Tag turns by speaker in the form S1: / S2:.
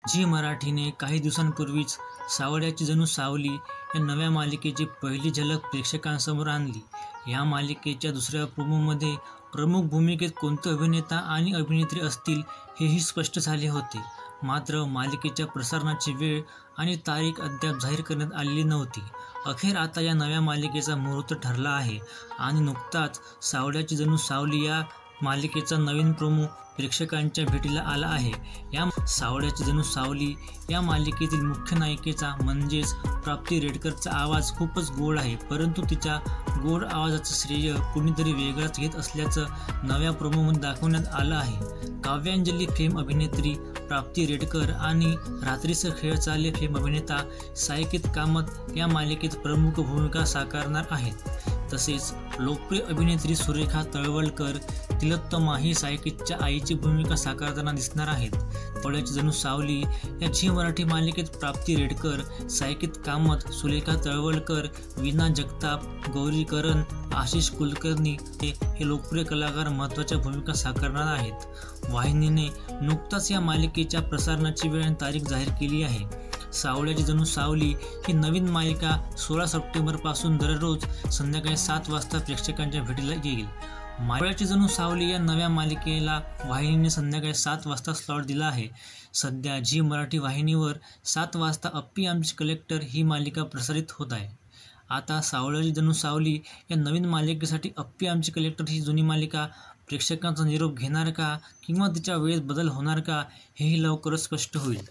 S1: Zee मराठीने काही दिवसांपूर्वीच सावळ्याची जणू सावली या नव्या मालिकेची पहिली झलक प्रेक्षकांसमोर आणली. या मालिकेच्या दुसऱ्या प्रोमोमध्ये प्रमुख भूमिकेत कोणते अभिनेता आणि अभिनेत्री असतील हेही स्पष्ट झाले होते. मात्र मालिकेच्या प्रसारणाची वेळ आणि तारीख अद्याप जाहीर करण्यात आलेली नव्हती. अखेर आता या नव्या मालिकेचा मुहूर्त ठरला आहे आणि नुकताच सावळ्याची जणू सावली या मालिकेचा नवीन प्रोमो प्रेक्षकांच्या भेटीला आला आहे. या सावळ्याची जणू सावली या मालिकेतील मुख्य नायिकेचा म्हणजेच प्राप्ती रेडकरचा आवाज खूपच गोड आहे, परंतु तिच्या गोड आवाजाचं श्रेय कुणीतरी वेगळंच घेत असल्याचं नव्या प्रोमोमध्ये दाखवण्यात आलं आहे. काव्यांजली फेम अभिनेत्री प्राप्ती रेडकर आणि रात्रीचं खेळ चाले फेम अभिनेता साकेत कामत या मालिकेत प्रमुख भूमिका साकारणार आहेत. तसेच लोकप्रिय अभिनेत्री सुरेखा तळवलकर, तिलोत्तमा ही साकेतच्या आईची भूमिका साकारताना दिसणार आहेत. सावळ्याची जणू सावली या झी मराठी मालिकेत प्राप्ती रेडकर, साकेत कामत, सुरेखा तळवलकर, वीणा जगताप, गौरी करण, आशिष कुलकर्णी हे लोकप्रिय कलाकार महत्त्वाच्या भूमिका साकारणार आहेत. वाहिनीने नुकताच या मालिकेच्या प्रसारणाची वेळ आणि तारीख जाहीर केली आहे. सावळ्याची जणू सावली ही नवीन मालिका 16 सप्टेंबरपासून दररोज संध्याकाळी 7 वाजता प्रेक्षकांच्या भेटीला येईल. सावळ्याची जणू सावली या नव्या मालिकेला वाहिनीने संध्याकाळी 7 वाजता स्लॉट दिला आहे. सध्या झी मराठी वाहिनीवर 7 वाजता अप्पी आमची कलेक्टर ही मालिका प्रसारित होत आहे. आता सावळ्याची जणू सावली या नवीन मालिकेसाठी अप्पी आमची कलेक्टर ही जुनी मालिका प्रेक्षकांचा निरोप घेणार का किंवा तिच्या वेळेत बदल होणार का हेही लवकरच स्पष्ट होईल.